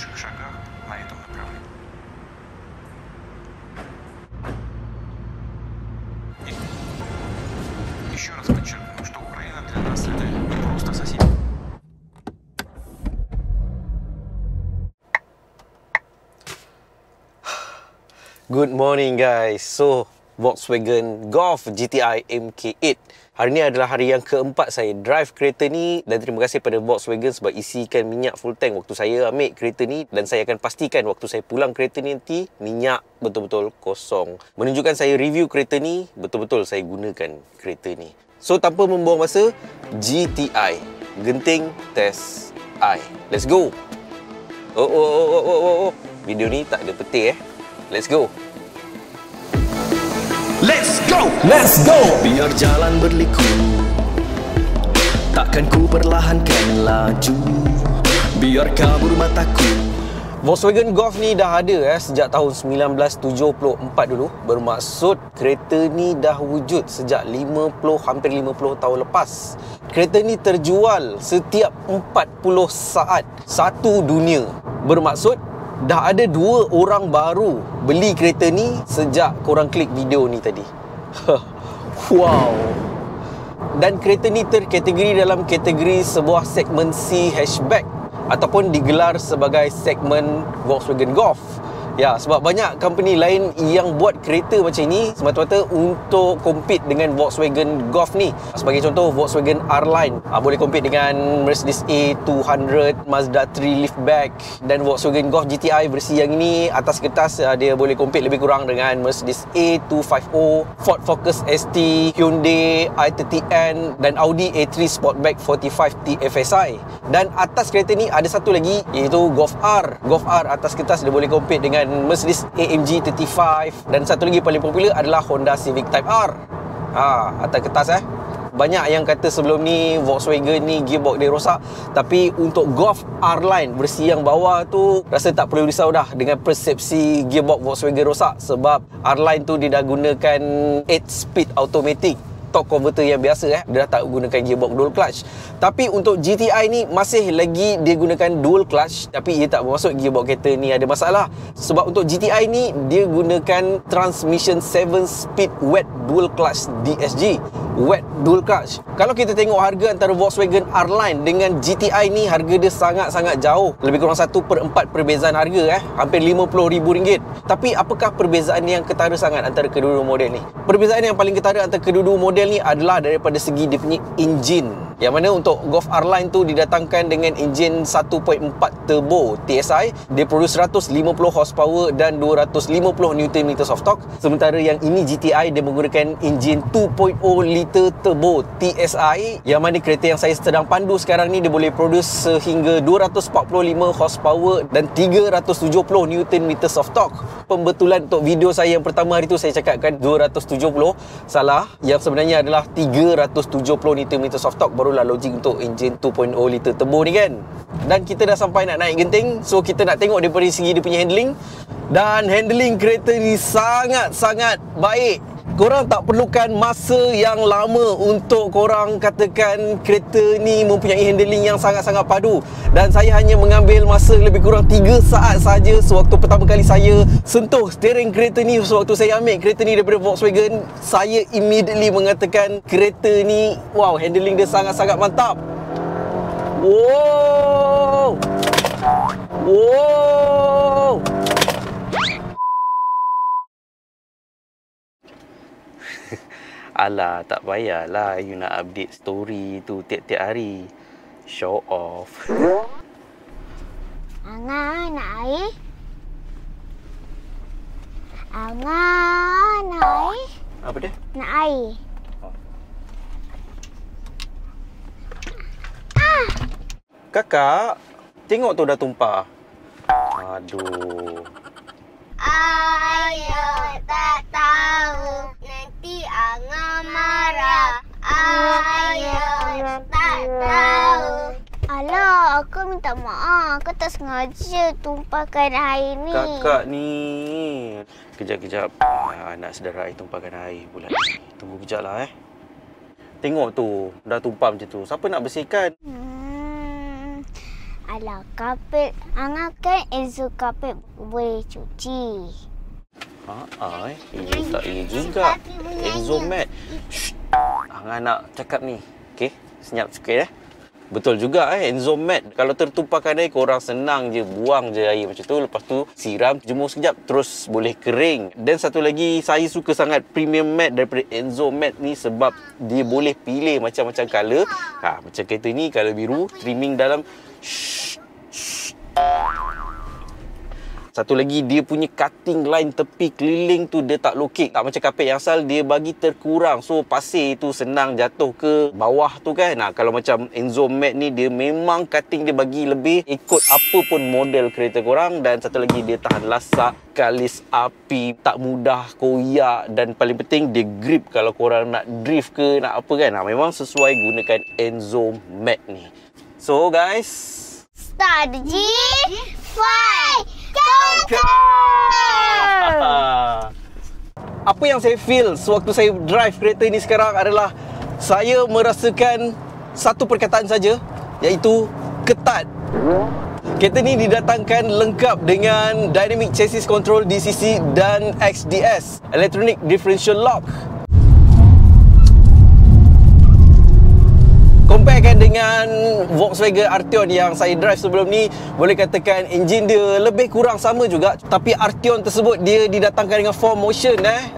ближайших шагах на этом направлении. И еще раз подчеркну, что Украина для нас это не просто сосед. Good morning guys. So, Volkswagen Golf GTI MK8. Hari ni adalah hari yang keempat saya drive kereta ni, dan terima kasih pada Volkswagen sebab isikan minyak full tank waktu saya ambil kereta ni, dan saya akan pastikan waktu saya pulang kereta ni nanti minyak betul-betul kosong. Menunjukkan saya review kereta ni, betul-betul saya gunakan kereta ni. So, tanpa membuang masa, GTI Genting Test I. Let's go. Oh. Video ni tak ada peti Let's go. Let's go, let's go. Biar jalan berliku, takkan ku perlahankan laju. Biar kabur mataku. Volkswagen Golf ni dah ada sejak tahun 1974 dulu. Bermaksud kereta ni dah wujud sejak hampir 50 tahun lepas. Kereta ni terjual setiap 40 saat satu dunia. Bermaksud dah ada 2 orang baru beli kereta ni sejak korang klik video ni tadi. Wow. Dan kereta ni terkategori dalam kategori sebuah segmen C hatchback ataupun digelar sebagai segmen Volkswagen Golf. Ya, sebab banyak company lain yang buat kereta macam ni semata-mata untuk compete dengan Volkswagen Golf ni. Sebagai contoh, Volkswagen R-Line boleh compete dengan Mercedes A200, Mazda 3 Liftback, dan Volkswagen Golf GTI versi yang ini atas kertas dia boleh compete lebih kurang dengan Mercedes A250, Ford Focus ST, Hyundai i30N dan Audi A3 Sportback 45 TFSI. Dan atas kereta ni ada satu lagi iaitu Golf R. Golf R atas kertas dia boleh compete dengan Mercedes AMG 35, dan satu lagi paling popular adalah Honda Civic Type R. Atas kertas Banyak yang kata sebelum ni Volkswagen ni gearbox dia rosak, tapi untuk Golf R-Line versi yang bawah tu rasa tak perlu risau dah dengan persepsi gearbox Volkswagen rosak, sebab R-Line tu dia dah gunakan 8-speed automatic torque converter yang biasa dia dah tak gunakan gearbox dual clutch. Tapi untuk GTI ni masih lagi dia gunakan dual clutch, tapi ia tak bermaksud gearbox kereta ni ada masalah. Sebab untuk GTI ni dia gunakan transmission 7-speed wet dual clutch DSG, wet dual clutch. Kalau kita tengok harga antara Volkswagen R-Line dengan GTI ni, harga dia sangat-sangat jauh, lebih kurang 1/4 perbezaan harga hampir RM50,000. Tapi apakah perbezaan yang ketara sangat antara kedua-dua model ni? Perbezaan yang paling ketara antara kedua-dua model ni adalah daripada segi dia punya enjin, yang mana untuk Golf R-Line tu didatangkan dengan enjin 1.4 turbo TSI. Dia produce 150 horsepower dan 250 Nm of torque. Sementara yang ini GTI dia menggunakan enjin 2.0 liter turbo TSI, yang mana kereta yang saya sedang pandu sekarang ni dia boleh produce sehingga 245 horsepower dan 370 Nm of torque. Pembetulan untuk video saya yang pertama hari tu saya cakapkan 270, salah. Yang sebenarnya adalah 370 Nm of torque, barulah logik untuk enjin 2.0 liter turbo ni kan. Dan kita dah sampai nak naik genting, so kita nak tengok daripada segi dia punya handling. Dan handling kereta ni sangat-sangat baik. Korang tak perlukan masa yang lama untuk korang katakan kereta ni mempunyai handling yang sangat-sangat padu. Dan saya hanya mengambil masa lebih kurang 3 saat saja sewaktu pertama kali saya sentuh steering kereta ni. Sewaktu saya ambil kereta ni daripada Volkswagen, saya immediately mengatakan kereta ni, wow, handling dia sangat-sangat mantap. Wow. Alah, tak payahlah you nak update story tu tiap-tiap hari. Show off. Angah, nak air? Angah, nak air? Apa dia? Nak air. Kakak, tengok tu dah tumpah. Aduh. Ayah tak tahu, nanti Angah marah. Ayah tak tahu. Alah, aku minta maaf. Aku tak sengaja tumpahkan air ni. Kakak ni. Kejap-kejap. Nak sedar air tumpahkan air pula. Tunggu kejap lah Tengok tu, dah tumpah macam tu. Siapa nak bersihkan? Alah, kapet. Angah kan Enzo kapet boleh cuci. Ini tak ini juga. Enzo Mat. Shh. Angah nak cakap ni. Okey, senyap sikit Betul juga Enzo Mat. Kalau tertumpahkan air, korang senang je buang je air macam tu. Lepas tu siram, jemur sekejap, terus boleh kering. Dan satu lagi, saya suka sangat premium mat daripada Enzo Mat ni sebab dia boleh pilih macam-macam colour. Macam kereta ni colour biru, trimming dalam. Satu lagi, dia punya cutting line tepi keliling tu dia tak low kick. Tak macam kapet yang asal, dia bagi terkurang. So pasir tu senang jatuh ke bawah tu kan. Kalau macam Enzo Mat ni, dia memang cutting dia bagi lebih ikut apa pun model kereta korang. Dan satu lagi, dia tahan lasak, kalis api, tak mudah koyak. Dan paling penting, dia grip kalau korang nak drift ke nak apa kan. Memang sesuai gunakan Enzo Mat ni. So guys, Start G5 apa yang saya feel sewaktu saya drive kereta ni sekarang adalah saya merasakan satu perkataan saja, iaitu ketat. Kereta ni didatangkan lengkap dengan Dynamic Chassis Control DCC dan XDS, Electronic Differential Lock. Comparekan dengan Volkswagen Arteon yang saya drive sebelum ni, boleh katakan enjin dia lebih kurang sama juga. Tapi Arteon tersebut dia didatangkan dengan 4Motion dia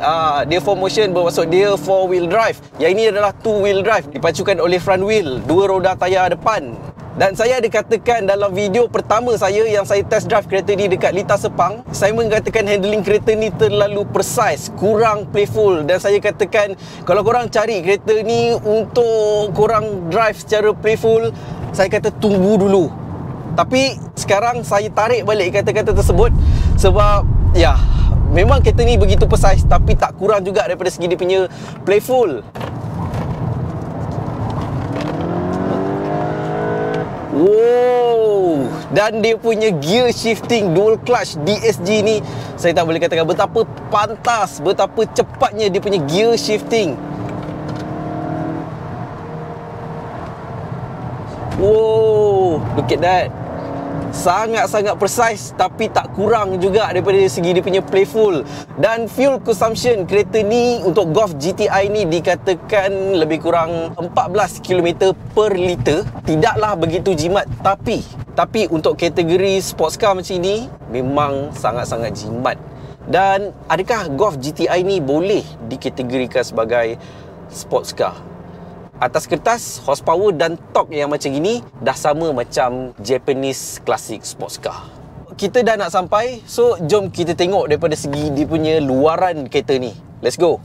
4Motion bermaksud dia 4-wheel drive. Yang ini adalah 2-wheel drive, dipacukan oleh front wheel, 2 roda tayar depan. Dan saya ada katakan dalam video pertama saya yang saya test drive kereta ni dekat Lita Sepang, saya mengatakan handling kereta ni terlalu precise, kurang playful. Dan saya katakan kalau korang cari kereta ni untuk korang drive secara playful, saya kata tunggu dulu. Tapi sekarang saya tarik balik kata-kata tersebut sebab memang kereta ni begitu precise, tapi tak kurang juga daripada segi dia punya playful. Wow, dan dia punya gear shifting dual clutch DSG ni, saya tak boleh katakan betapa pantas, betapa cepatnya dia punya gear shifting. Wow, look at that. Sangat-sangat precise, tapi tak kurang juga daripada segi dia punya playful. Dan fuel consumption kereta ni untuk Golf GTI ni dikatakan lebih kurang 14 km per liter. Tidaklah begitu jimat, tapi untuk kategori sports car macam ni memang sangat-sangat jimat. Dan adakah Golf GTI ni boleh dikategorikan sebagai sports car? Atas kertas, horsepower dan torque yang macam gini dah sama macam Japanese classic sports car. Kita dah nak sampai, so jom kita tengok daripada segi dia punya luaran kereta ni. Let's go.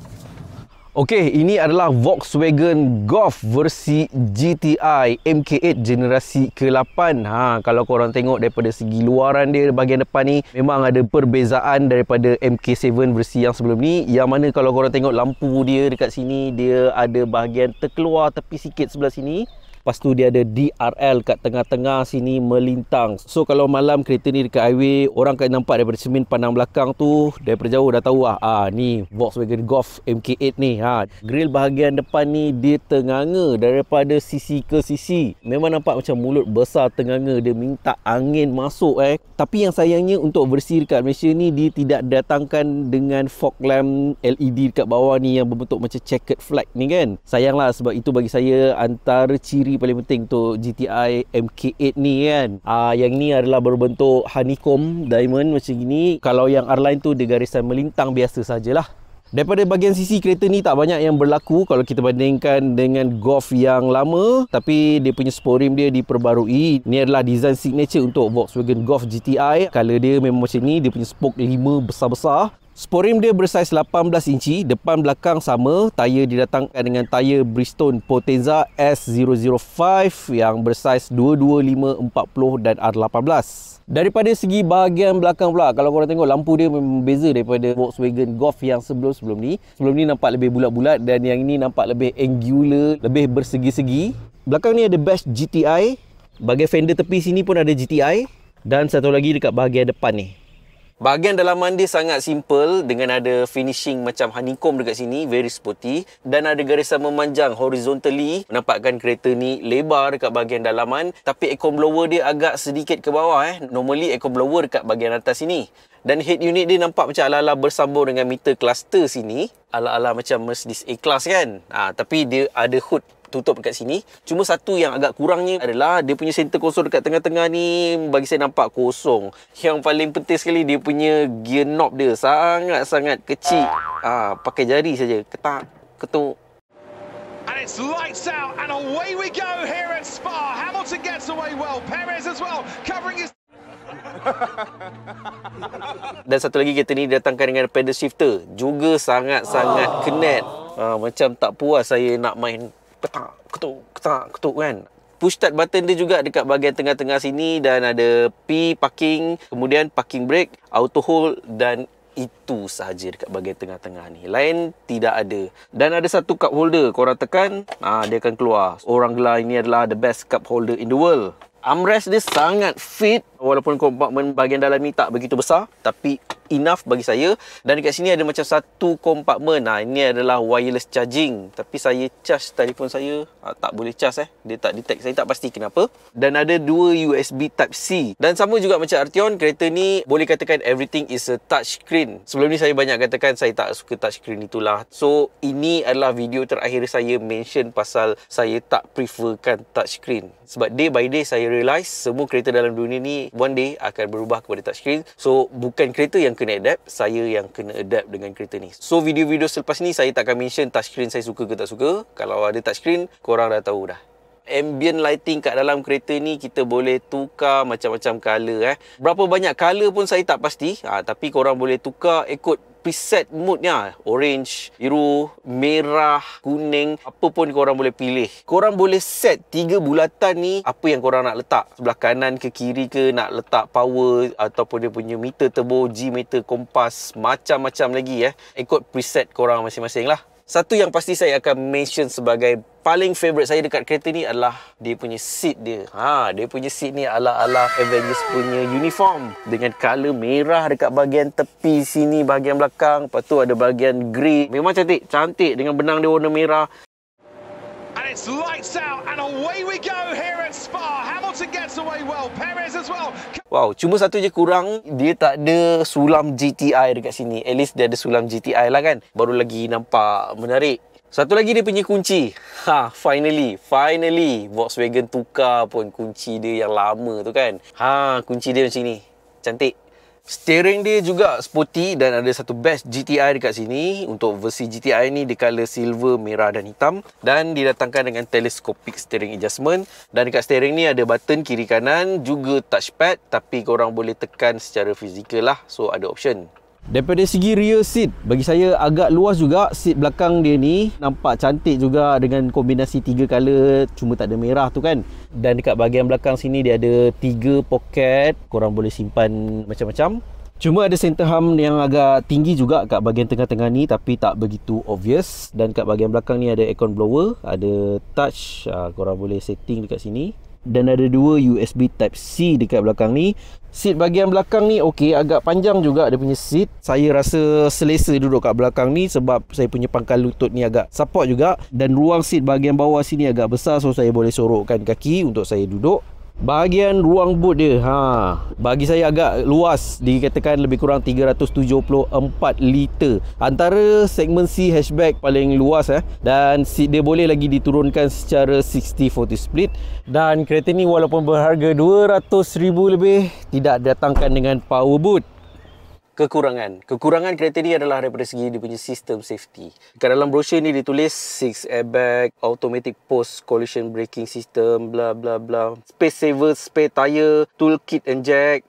Okey, ini adalah Volkswagen Golf versi GTI MK8 generasi ke-8. Kalau korang tengok daripada segi luaran dia bahagian depan ni, memang ada perbezaan daripada MK7 versi yang sebelum ni. Yang mana kalau korang tengok lampu dia dekat sini, dia ada bahagian terkeluar tepi sikit sebelah sini. Lepas tu dia ada DRL kat tengah-tengah sini melintang. So kalau malam kereta ni dekat highway, orang akan nampak daripada cermin pandang belakang tu, daripada jauh dah tahu ni Volkswagen Golf MK8 ni. Grill bahagian depan ni dia tenganga daripada sisi ke sisi. Memang nampak macam mulut besar tenganga, dia minta angin masuk Tapi yang sayangnya untuk versi dekat Malaysia ni, dia tidak datangkan dengan fog lamp LED dekat bawah ni yang berbentuk macam checkered flag ni kan. Sayanglah, sebab itu bagi saya antara ciri paling penting untuk GTI MK8 ni kan. Yang ni adalah berbentuk honeycomb diamond macam gini. Kalau yang R-Line tu dia garisan melintang biasa sajalah. Daripada bahagian sisi kereta ni tak banyak yang berlaku kalau kita bandingkan dengan Golf yang lama, tapi dia punya sport rim dia diperbarui. Ini adalah design signature untuk Volkswagen Golf GTI. Color dia memang macam ni, dia punya spoke 5 besar-besar. Sport rim dia bersaiz 18 inci, depan belakang sama. Tayar didatangkan dengan tayar Bridgestone Potenza S005 yang bersaiz 225, 40 dan R18. Daripada segi bahagian belakang pula, kalau korang tengok lampu dia memang beza daripada Volkswagen Golf yang sebelum-sebelum ni. Sebelum ni nampak lebih bulat-bulat dan yang ini nampak lebih angular, lebih bersegi-segi. Belakang ni ada badge GTI. Bahagian fender tepi sini pun ada GTI. Dan satu lagi dekat bahagian depan ni. Bahagian dalaman dia sangat simple dengan ada finishing macam honeycomb dekat sini, very sporty, dan ada garisan memanjang horizontally menampakkan kereta ni lebar dekat bahagian dalaman, tapi aircon blower dia agak sedikit ke bawah Normally aircon blower dekat bahagian atas sini. Dan head unit dia nampak macam ala-ala bersambung dengan meter cluster sini, ala-ala macam Mercedes A-Class kan. Tapi dia ada hood tutup dekat sini. Cuma satu yang agak kurangnya adalah dia punya center console dekat tengah-tengah ni bagi saya nampak kosong. Yang paling penting sekali dia punya gear knob dia sangat-sangat kecil. Pakai jari saja. Ketak, ketuk. And it's lights out and away we go here at Spa. Hamilton gets away well. Perez as well covering his... Dan satu lagi kereta ni didatangkan dengan pedal shifter. Juga sangat-sangat kenet. Macam tak puas saya nak main ketak, ketuk kan. Push start button dia juga dekat bahagian tengah-tengah sini dan ada P parking, kemudian parking brake, auto hold dan itu sahaja dekat bahagian tengah-tengah ni. Lain tidak ada. Dan ada satu cup holder. Korang tekan, dia akan keluar. Orang gelar ini adalah the best cup holder in the world. Armrest dia sangat fit. Walaupun kompartmen bahagian dalam ni tak begitu besar, tapi enough bagi saya. Dan dekat sini ada macam satu kompartmen. Ini adalah wireless charging. Tapi saya charge telefon saya tak boleh charge Dia tak detect. Saya tak pasti kenapa. Dan ada dua USB Type-C. Dan sama juga macam Arteon, kereta ni boleh katakan everything is a touch screen. Sebelum ni saya banyak katakan saya tak suka touch screen itulah. So ini adalah video terakhir saya mention pasal saya tak preferkan touch screen. Sebab day by day saya realise semua kereta dalam dunia ni one day akan berubah kepada touchscreen. So bukan kereta yang kena adapt, saya yang kena adapt dengan kereta ni. So video-video selepas ni saya tak akan mention touchscreen saya suka ke tak suka. Kalau ada touchscreen, korang dah tahu dah. Ambient lighting kat dalam kereta ni kita boleh tukar macam-macam colour Berapa banyak colour pun saya tak pasti. Tapi korang boleh tukar ikut preset moodnya. Orange, biru, merah, kuning, apa pun korang boleh pilih. Korang boleh set 3 bulatan ni apa yang korang nak letak. Sebelah kanan ke kiri ke, nak letak power ataupun dia punya meter turbo, G meter, kompas, macam-macam lagi ikut preset korang masing-masing lah. Satu yang pasti saya akan mention sebagai paling favourite saya dekat kereta ni adalah dia punya seat dia. Dia punya seat ni ala-ala Avengers punya uniform dengan colour merah dekat bahagian tepi sini, bahagian belakang. Lepas tu ada bahagian grey. Memang cantik. Cantik dengan benang dia warna merah. And it's lights out and away we go here at Spa. Hamilton gets away well. Perez as well. Wow, cuma satu je kurang, dia tak ada sulam GTI dekat sini. At least dia ada sulam GTI lah kan. Baru lagi nampak menarik. Satu lagi dia punya kunci. Finally Volkswagen tukar pun kunci dia yang lama tu kan. Kunci dia macam ni. Cantik. Steering dia juga sporty dan ada satu badge GTI dekat sini. Untuk versi GTI ni dia colour silver, merah dan hitam. Dan didatangkan dengan telescopic steering adjustment. Dan dekat steering ni ada button kiri kanan, juga touchpad. Tapi korang boleh tekan secara fizikal lah. So ada option. Daripada segi rear seat, bagi saya agak luas juga. Seat belakang dia ni nampak cantik juga dengan kombinasi 3 color, cuma tak ada merah tu kan. Dan dekat bahagian belakang sini dia ada 3 poket, korang boleh simpan macam-macam. Cuma ada center hum yang agak tinggi juga kat bahagian tengah-tengah ni, tapi tak begitu obvious. Dan kat bahagian belakang ni ada aircon blower, ada touch, korang boleh setting dekat sini. Dan ada 2 USB Type-C dekat belakang ni. Seat bahagian belakang ni okey, agak panjang juga dia punya seat. Saya rasa selesa duduk kat belakang ni sebab saya punya pangkal lutut ni agak support juga. Dan ruang seat bahagian bawah sini agak besar, so saya boleh sorokkan kaki untuk saya duduk. Bahagian ruang boot dia, bagi saya agak luas, dikatakan lebih kurang 374 liter. Antara segmen C hatchback paling luas dan seat dia boleh lagi diturunkan secara 60-40 split. Dan kereta ni walaupun berharga 200,000 lebih, tidak datangkan dengan power boot. Kekurangan kereta ni adalah daripada segi dia punya sistem safety. Kat dalam brochure ni ditulis 6 airbag, automatic post collision braking system, bla bla bla, space saver, spare tire, toolkit and jack.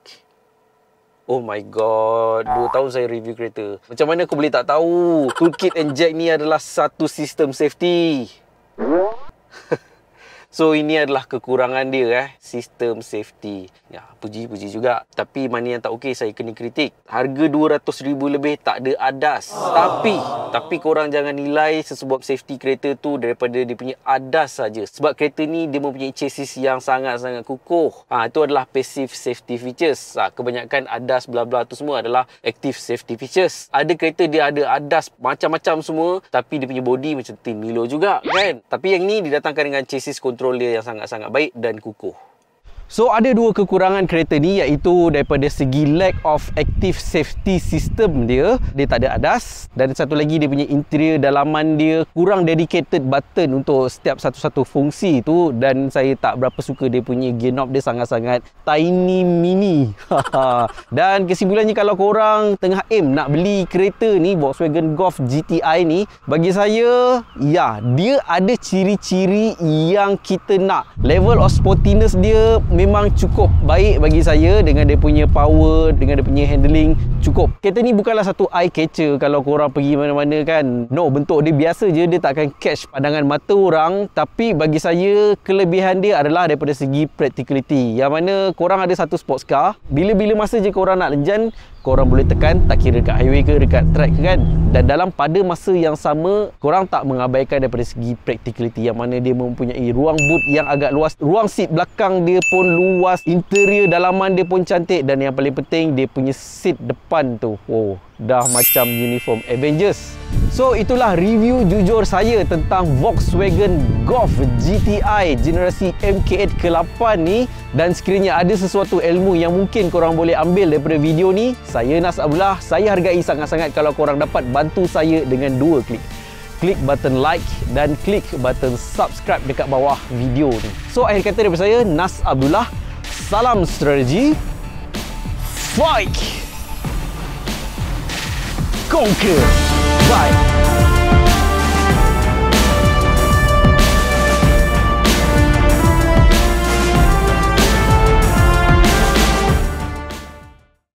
Oh my god, 2 tahun saya review kereta. Macam mana aku boleh tak tahu toolkit and jack ni adalah satu sistem safety? So ini adalah kekurangan dia sistem safety. Ya, puji-puji juga. Tapi mana yang tak okey saya kena kritik. Harga 200,000 lebih tak ada ADAS. Tapi korang jangan nilai sesebuah safety kereta tu daripada dia punya ADAS saja. Sebab kereta ni dia mempunyai chassis yang sangat-sangat kukuh. Itu adalah passive safety features. Kebanyakan ADAS bla bla tu semua adalah active safety features. Ada kereta dia ada ADAS macam-macam semua, tapi dia punya body macam tin Milo juga kan. Tapi yang ni didatangkan dengan chassis control dia yang sangat-sangat baik dan kukuh. So ada dua kekurangan kereta ni, iaitu daripada segi lack of active safety system dia tak ada ADAS, dan satu lagi dia punya interior dalaman dia kurang dedicated button untuk setiap satu-satu fungsi tu, dan saya tak berapa suka dia punya gear knob dia sangat-sangat tiny mini. Dan kesimpulannya, kalau korang tengah aim nak beli kereta ni, Volkswagen Golf GTI ni, bagi saya ya, dia ada ciri-ciri yang kita nak. Level of sportiness dia memang cukup baik bagi saya, dengan dia punya power, dengan dia punya handling cukup. Kereta ni bukanlah satu eye catcher kalau korang pergi mana-mana kan. No, bentuk dia biasa je, dia tak akan catch pandangan mata orang. Tapi bagi saya, kelebihan dia adalah daripada segi practicality, yang mana korang ada satu sports car, bila-bila masa je korang nak lenjan, korang boleh tekan, tak kira dekat highway ke dekat track ke kan. Dan dalam pada masa yang sama, korang tak mengabaikan daripada segi practicality, yang mana dia mempunyai ruang boot yang agak luas, ruang seat belakang dia pun luas, interior dalaman dia pun cantik, dan yang paling penting dia punya seat depan tu, oh, dah macam uniform Avengers. So itulah review jujur saya tentang Volkswagen Golf GTI generasi MK8 ke-8 ni. Dan sekiranya ada sesuatu ilmu yang mungkin korang boleh ambil daripada video ni, saya Nas Abdullah, saya hargai sangat-sangat kalau korang dapat bantu saya dengan 2 klik. Klik button like dan klik button subscribe dekat bawah video ni. So akhir kata daripada saya, Nas Abdullah, salam strategi, fight, conquer, bye.